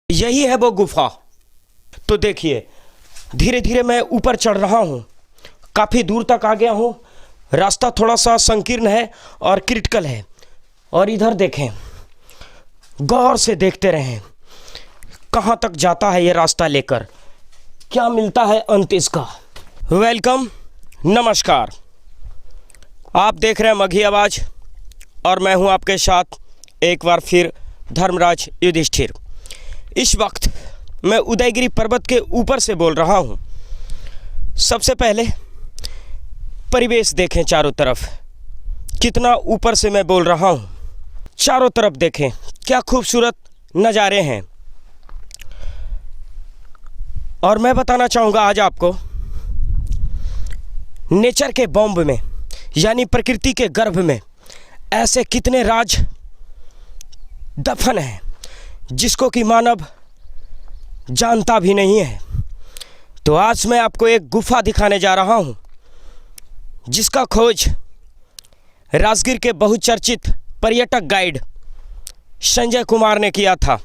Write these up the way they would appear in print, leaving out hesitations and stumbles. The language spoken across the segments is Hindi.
यही है वो गुफा। तो देखिए, धीरे धीरे मैं ऊपर चढ़ रहा हूँ, काफ़ी दूर तक आ गया हूँ। रास्ता थोड़ा सा संकीर्ण है और क्रिटिकल है। और इधर देखें, गौर से देखते रहें, कहाँ तक जाता है ये रास्ता लेकर, क्या मिलता है अंत इसका। वेलकम, नमस्कार। आप देख रहे हैं मघी आवाज़ और मैं हूं आपके साथ एक बार फिर धर्मराज युधिष्ठिर। इस वक्त मैं उदयगिरी पर्वत के ऊपर से बोल रहा हूं। सबसे पहले परिवेश देखें, चारों तरफ कितना ऊपर से मैं बोल रहा हूं। चारों तरफ देखें, क्या खूबसूरत नज़ारे हैं। और मैं बताना चाहूँगा आज आपको, नेचर के बॉम्ब में यानी प्रकृति के गर्भ में ऐसे कितने राज दफन हैं जिसको कि मानव जानता भी नहीं है। तो आज मैं आपको एक गुफा दिखाने जा रहा हूं जिसका खोज राजगीर के बहुचर्चित पर्यटक गाइड संजय कुमार ने किया था।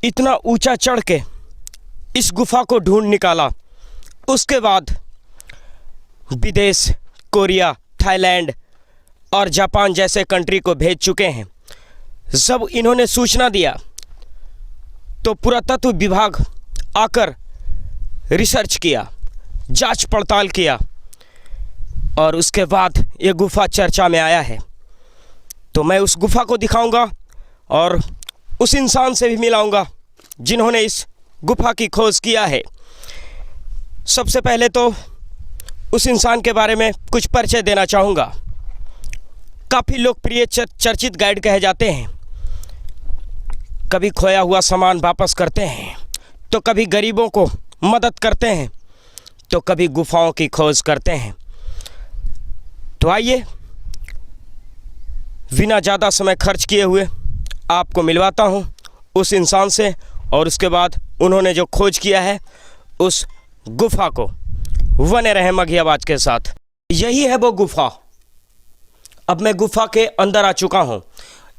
इतना ऊंचा चढ़ के इस गुफा को ढूंढ निकाला। उसके बाद विदेश, कोरिया, थाईलैंड और जापान जैसे कंट्री को भेज चुके हैं। जब इन्होंने सूचना दिया तो पुरातत्व विभाग आकर रिसर्च किया, जांच पड़ताल किया और उसके बाद ये गुफा चर्चा में आया है। तो मैं उस गुफा को दिखाऊंगा और उस इंसान से भी मिलाऊंगा जिन्होंने इस गुफा की खोज किया है। सबसे पहले तो उस इंसान के बारे में कुछ परिचय देना चाहूँगा। काफ़ी लोकप्रिय चर्चित गाइड कहे जाते हैं। कभी खोया हुआ सामान वापस करते हैं, तो कभी गरीबों को मदद करते हैं, तो कभी गुफाओं की खोज करते हैं। तो आइए, बिना ज़्यादा समय खर्च किए हुए आपको मिलवाता हूँ उस इंसान से और उसके बाद उन्होंने जो खोज किया है उस गुफा को। बने रहे मघी आवाज़ के साथ। यही है वो गुफा। अब मैं गुफा के अंदर आ चुका हूँ।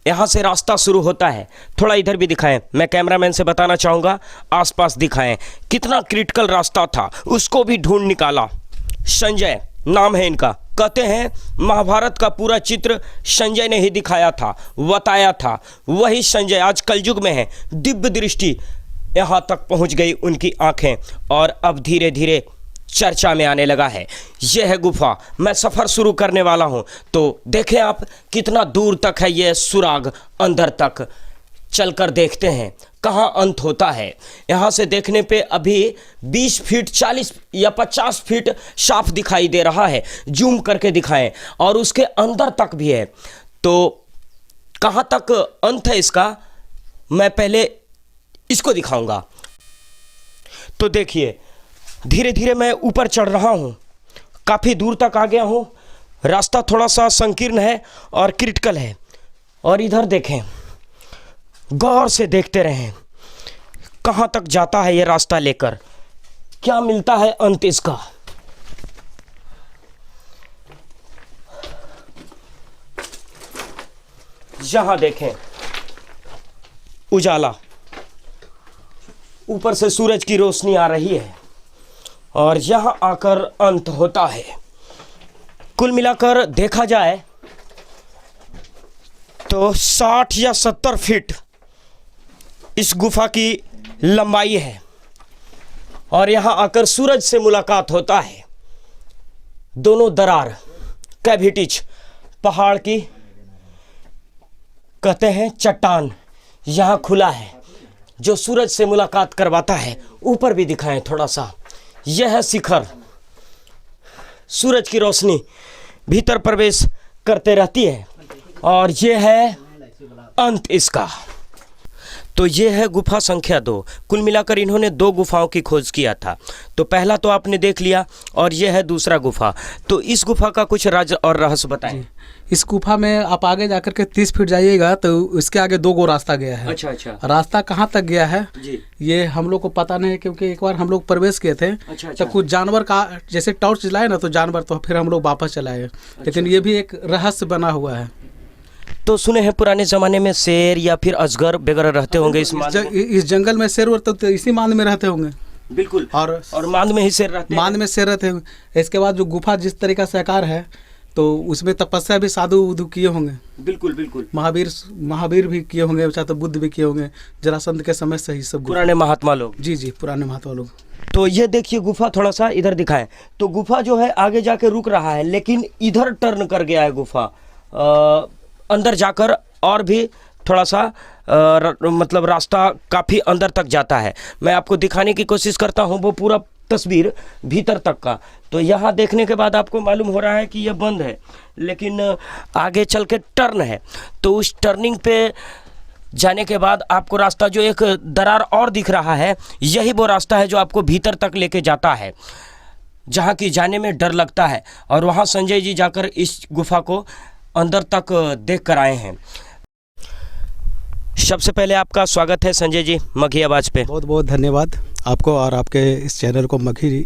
यहाँ से रास्ता शुरू होता है। थोड़ा इधर भी दिखाएं, मैं कैमरामैन से बताना चाहूँगा आसपास दिखाएं। कितना क्रिटिकल रास्ता था, उसको भी ढूंढ निकाला। संजय नाम है इनका। कहते हैं महाभारत का पूरा चित्र संजय ने ही दिखाया था, बताया था। वही संजय आज कलयुग में है। दिव्य दृष्टि यहाँ तक पहुँच गई उनकी आँखें और अब धीरे धीरे चर्चा में आने लगा है। यह है गुफा। मैं सफ़र शुरू करने वाला हूं। तो देखें आप कितना दूर तक है यह सुराग। अंदर तक चलकर देखते हैं कहां अंत होता है। यहां से देखने पे अभी 20 फीट, 40 या 50 फीट साफ दिखाई दे रहा है। जूम करके दिखाएं। और उसके अंदर तक भी है। तो कहां तक अंत है इसका, मैं पहले इसको दिखाऊंगा। तो देखिए, धीरे धीरे मैं ऊपर चढ़ रहा हूँ, काफ़ी दूर तक आ गया हूँ। रास्ता थोड़ा सा संकीर्ण है और क्रिटिकल है। और इधर देखें, गौर से देखते रहें, कहाँ तक जाता है ये रास्ता लेकर, क्या मिलता है अंत इसका। यहाँ देखें, उजाला, ऊपर से सूरज की रोशनी आ रही है और यहाँ आकर अंत होता है। कुल मिलाकर देखा जाए तो 60 या 70 फीट इस गुफा की लंबाई है और यहाँ आकर सूरज से मुलाकात होता है। दोनों दरार, कैविटीज, पहाड़ की कहते हैं चट्टान यहाँ खुला है जो सूरज से मुलाकात करवाता है। ऊपर भी दिखाएं थोड़ा सा। यह है शिखर। सूरज की रोशनी भीतर प्रवेश करते रहती है और यह है अंत इसका। तो ये है गुफा संख्या 2। कुल मिलाकर इन्होंने 2 गुफाओं की खोज किया था। तो पहला तो आपने देख लिया और यह है दूसरा गुफा। तो इस गुफा का कुछ राज और रहस्य बताएं। इस गुफा में आप आगे जाकर के 30 फीट जाइएगा तो इसके आगे 2 गो रास्ता गया है। अच्छा। रास्ता कहाँ तक गया है जी, ये हम लोग को पता नहीं है, क्योंकि एक बार हम लोग प्रवेश किए थे। तो कुछ जानवर का जैसे टॉर्च जलाए ना, तो जानवर, तो फिर हम लोग वापस चलाए। लेकिन ये भी एक रहस्य बना हुआ है। तो सुने हैं पुराने ज़माने में शेर या फिर अजगर वगैरह रहते होंगे इस मांद में। इस जंगल में शेर तो इसी मांद में रहते होंगे। बिल्कुल। और मांद में ही शेर रहते हैं। मांद में शेर रहते होंगे। इसके बाद जो गुफा जिस तरीका से आकार है, तो उसमें तपस्या भी साधु उधु किए होंगे। बिल्कुल बिल्कुल। महावीर भी किए होंगे, चाहे तो बुद्ध भी किए होंगे, जरासंध के समय से ही सब पुराने महात्मा लोग। जी जी, पुराने महात्मा लोग। तो ये देखिए गुफा, थोड़ा सा इधर दिखाएं। तो गुफा जो है आगे जाके रुक रहा है, लेकिन इधर टर्न कर गया है गुफा, अंदर जाकर और भी थोड़ा सा मतलब रास्ता काफ़ी अंदर तक जाता है। मैं आपको दिखाने की कोशिश करता हूँ वो पूरा तस्वीर भीतर तक का। तो यहाँ देखने के बाद आपको मालूम हो रहा है कि यह बंद है, लेकिन आगे चल के टर्न है। तो उस टर्निंग पे जाने के बाद आपको रास्ता जो एक दरार और दिख रहा है, यही वो रास्ता है जो आपको भीतर तक लेके जाता है, जहाँ की जाने में डर लगता है। और वहाँ संजय जी जाकर इस गुफा को अंदर तक देख कर आए हैं। सबसे पहले आपका स्वागत है संजय जी मगही आवाज़ पे। बहुत बहुत धन्यवाद आपको और आपके इस चैनल को, मगही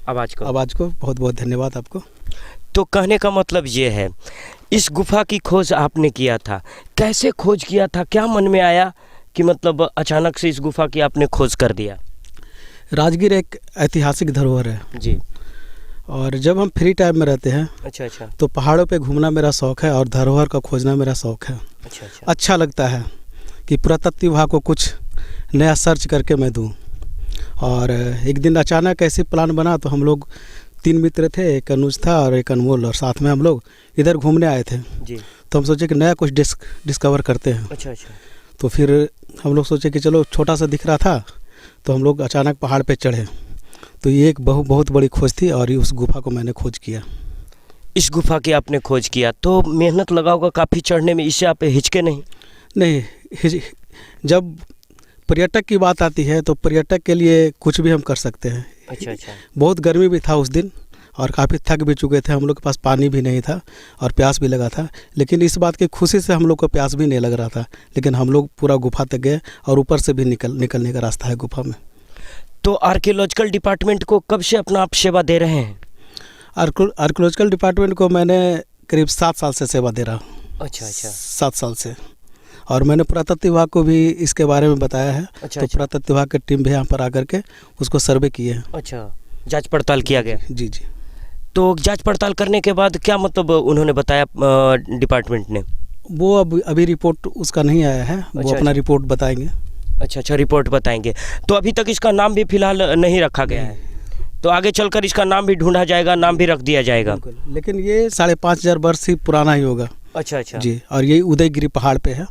आवाज़ को बहुत बहुत धन्यवाद आपको। तो कहने का मतलब ये है, इस गुफा की खोज आपने किया था, कैसे खोज किया था, क्या मन में आया कि मतलब अचानक से इस गुफा की आपने खोज कर दिया? राजगीर एक ऐतिहासिक धरोहर है जी। और जब हम फ्री टाइम में रहते हैं, अच्छा, तो पहाड़ों पे घूमना मेरा शौक़ है और धरोहर का खोजना मेरा शौक़ है। अच्छा लगता है कि पुरातत्व विभाग को कुछ नया सर्च करके मैं दूं। और एक दिन अचानक ऐसे प्लान बना, तो हम लोग 3 मित्र थे, एक अनुज था और एक अनमोल, और साथ में हम लोग इधर घूमने आए थे जी। तो हम सोचे कि नया कुछ डिस्कवर करते हैं। अच्छा। तो फिर हम लोग सोचे कि चलो, छोटा सा दिख रहा था तो हम लोग अचानक पहाड़ पे चढ़े। तो ये एक बहुत बड़ी खोज थी और उस गुफा को मैंने खोज किया। इस गुफा की आपने खोज किया तो मेहनत लगा होगा काफ़ी चढ़ने में, इससे आप हिचके नहीं? नहीं, जब पर्यटक की बात आती है तो पर्यटक के लिए कुछ भी हम कर सकते हैं। अच्छा। बहुत गर्मी भी था उस दिन और काफ़ी थक भी चुके थे, हम लोग के पास पानी भी नहीं था और प्यास भी लगा था। लेकिन इस बात की खुशी से हम लोग को प्यास भी नहीं लग रहा था, लेकिन हम लोग पूरा गुफा तक गए और ऊपर से भी निकलने का रास्ता है गुफा में। तो आर्कियोलॉजिकल डिपार्टमेंट को कब से अपना आप सेवा दे रहे हैं? आर्कियोलॉजिकल डिपार्टमेंट को मैंने करीब 7 साल से सेवा दे रहा हूँ। अच्छा। 7 साल से। और मैंने पुरातत्व विभाग को भी इसके बारे में बताया है। तो पुरातत्व विभाग की टीम भी यहाँ पर आकर के उसको सर्वे किए हैं। अच्छा, जांच पड़ताल किया गया? जी। तो जांच पड़ताल करने के बाद क्या मतलब उन्होंने बताया डिपार्टमेंट ने? वो अभी रिपोर्ट उसका नहीं आया है। वो अपना रिपोर्ट बताएंगे। अच्छा, रिपोर्ट बताएंगे। तो अभी तक इसका नाम भी फिलहाल नहीं रखा गया है, तो आगे चलकर इसका नाम भी ढूंढा जाएगा, नाम भी रख दिया जाएगा। लेकिन ये 5,500 वर्ष ही पुराना ही होगा। अच्छा जी। और ये उदयगिरी पहाड़ पे है।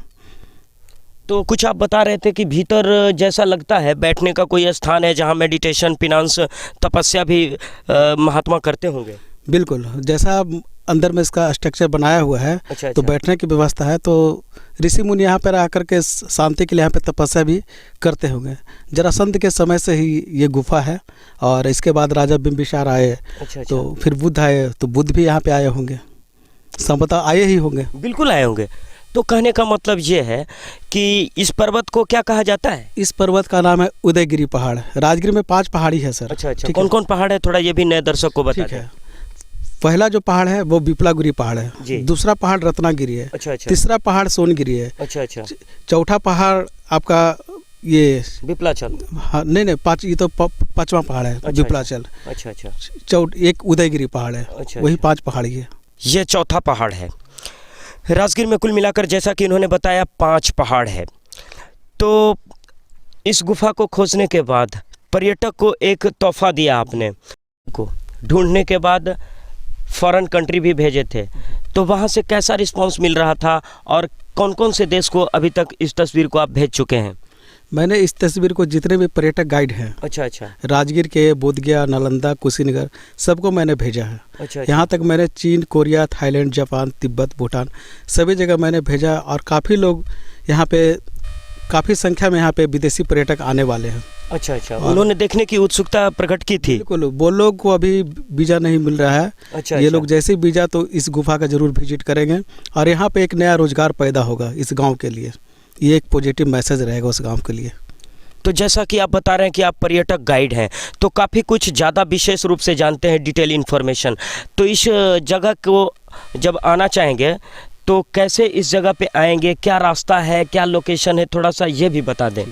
तो कुछ आप बता रहे थे कि भीतर जैसा लगता है बैठने का कोई स्थान है जहाँ मेडिटेशन, फिनांस, तपस्या भी महात्मा करते होंगे। बिल्कुल, जैसा अंदर में इसका स्ट्रक्चर बनाया हुआ है। अच्छा। तो बैठने की व्यवस्था है, तो ऋषि मुनि यहाँ पर आकर के शांति के लिए यहाँ पे तपस्या भी करते होंगे। जरासंध के समय से ही ये गुफा है और इसके बाद राजा बिंबिसार आए। अच्छा। तो फिर बुद्ध आए, तो बुद्ध भी यहाँ पे आए होंगे, संभवतः आए ही होंगे। बिल्कुल आए होंगे। तो कहने का मतलब ये है कि इस पर्वत को क्या कहा जाता है? इस पर्वत का नाम है उदयगिरी पहाड़। राजगीर में 5 पहाड़ी है सर। अच्छा। कौन कौन पहाड़ है, थोड़ा ये भी नए दर्शक को बता दें। पहला जो पहाड़ है वो विपलागिरी पहाड़ है। दूसरा पहाड़ रत्नागिरी है। अच्छा। तीसरा पहाड़ सोनगिरी है। अच्छा। चौथा पहाड़ आपका ये विपलाचल। हाँ, नहीं, 5, ये तो 5वां पहाड़ है। विपलाचल। अच्छा। एक उदयगिरी पहाड़ है। वही 5 पहाड़ी है। ये चौथा पहाड़ है। राजगीर में कुल मिलाकर जैसा कि इन्होंने बताया 5 पहाड़ है। तो इस गुफा को खोजने के बाद पर्यटक को एक तोहफा दिया आपने को, ढूंढने के बाद फॉरेन कंट्री भी भेजे थे, तो वहाँ से कैसा रिस्पांस मिल रहा था और कौन कौन से देश को अभी तक इस तस्वीर को आप भेज चुके हैं? मैंने इस तस्वीर को जितने भी पर्यटक गाइड हैं, अच्छा, राजगीर के, बोधगया, नालंदा, कुशीनगर, सबको मैंने भेजा है। अच्छा। यहाँ तक मैंने चीन, Korea, Thailand, Japan, Tibet, Bhutan, सभी जगह मैंने भेजा और काफ़ी लोग यहाँ पे, काफ़ी संख्या में यहाँ पे विदेशी पर्यटक आने वाले हैं। अच्छा। उन्होंने देखने की उत्सुकता प्रकट की थी। बिल्कुल, वो लोग को अभी वीज़ा नहीं मिल रहा है। अच्छा। ये लोग जैसे ही वीज़ा, तो इस गुफा का जरूर विजिट करेंगे और यहाँ पे एक नया रोजगार पैदा होगा इस गाँव के लिए। ये एक पॉजिटिव मैसेज रहेगा उस गांव के लिए। तो जैसा कि आप बता रहे हैं कि आप पर्यटक गाइड हैं, तो काफ़ी कुछ ज़्यादा विशेष रूप से जानते हैं, डिटेल इन्फॉर्मेशन। तो इस जगह को जब आना चाहेंगे तो कैसे इस जगह पे आएंगे, क्या रास्ता है, क्या लोकेशन है, थोड़ा सा ये भी बता दें।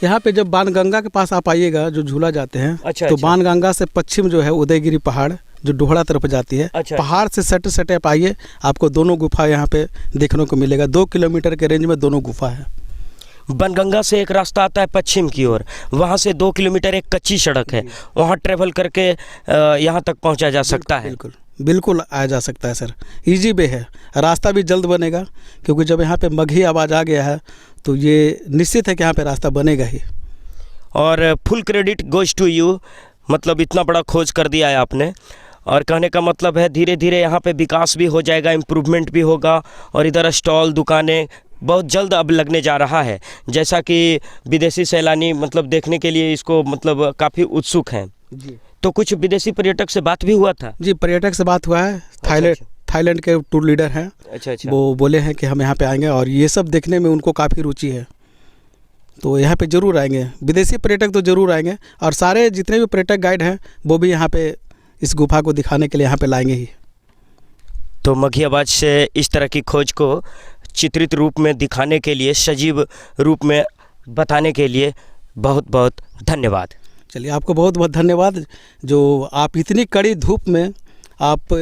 यहाँ पे जब बाणगंगा के पास आप आइएगा, जो झूला जाते हैं, अच्छा, तो अच्छा। बाणगंगा से पश्चिम जो है उदयगिरी पहाड़ जो डोहड़ा तरफ जाती है, अच्छा, पहाड़ से सटे सटे आप आइए, आपको दोनों गुफा यहाँ पे देखने को मिलेगा। 2 किलोमीटर के रेंज में दोनों गुफा है। बनगंगा से एक रास्ता आता है पश्चिम की ओर, वहाँ से 2 किलोमीटर एक कच्ची सड़क है, वहाँ ट्रेवल करके यहाँ तक पहुँचा जा सकता है। बिल्कुल बिल्कुल आया जा सकता है सर, इजी वे है। रास्ता भी जल्द बनेगा, क्योंकि जब यहाँ पे मगही आवाज़ आ गया है तो ये निश्चित है कि यहाँ पे रास्ता बनेगा ही। और full credit goes to you, मतलब इतना बड़ा खोज कर दिया है आपने। और कहने का मतलब है धीरे धीरे यहाँ पे विकास भी हो जाएगा, इम्प्रूवमेंट भी होगा, और इधर स्टॉल दुकानें बहुत जल्द अब लगने जा रहा है, जैसा कि विदेशी सैलानी मतलब देखने के लिए इसको मतलब काफ़ी उत्सुक हैं जी। तो कुछ विदेशी पर्यटक से बात भी हुआ था। जी, पर्यटक से बात हुआ है। अच्छा। थाईलैंड के टूर लीडर हैं, अच्छा। वो बोले हैं कि हम यहाँ पे आएंगे और ये सब देखने में उनको काफ़ी रुचि है, तो यहाँ पे ज़रूर आएंगे। विदेशी पर्यटक तो ज़रूर आएंगे, और सारे जितने भी पर्यटक गाइड हैं वो भी यहाँ पे इस गुफा को दिखाने के लिए यहाँ पे लाएंगे ही। तो मघी आवाज़ से इस तरह की खोज को चित्रित रूप में दिखाने के लिए, सजीव रूप में बताने के लिए बहुत बहुत धन्यवाद। चलिए, आपको बहुत बहुत धन्यवाद, जो आप इतनी कड़ी धूप में आप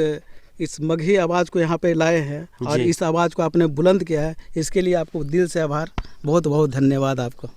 इस मगही आवाज़ को यहाँ पे लाए हैं और जी। इस आवाज़ को आपने बुलंद किया है, इसके लिए आपको दिल से आभार, बहुत बहुत धन्यवाद आपको।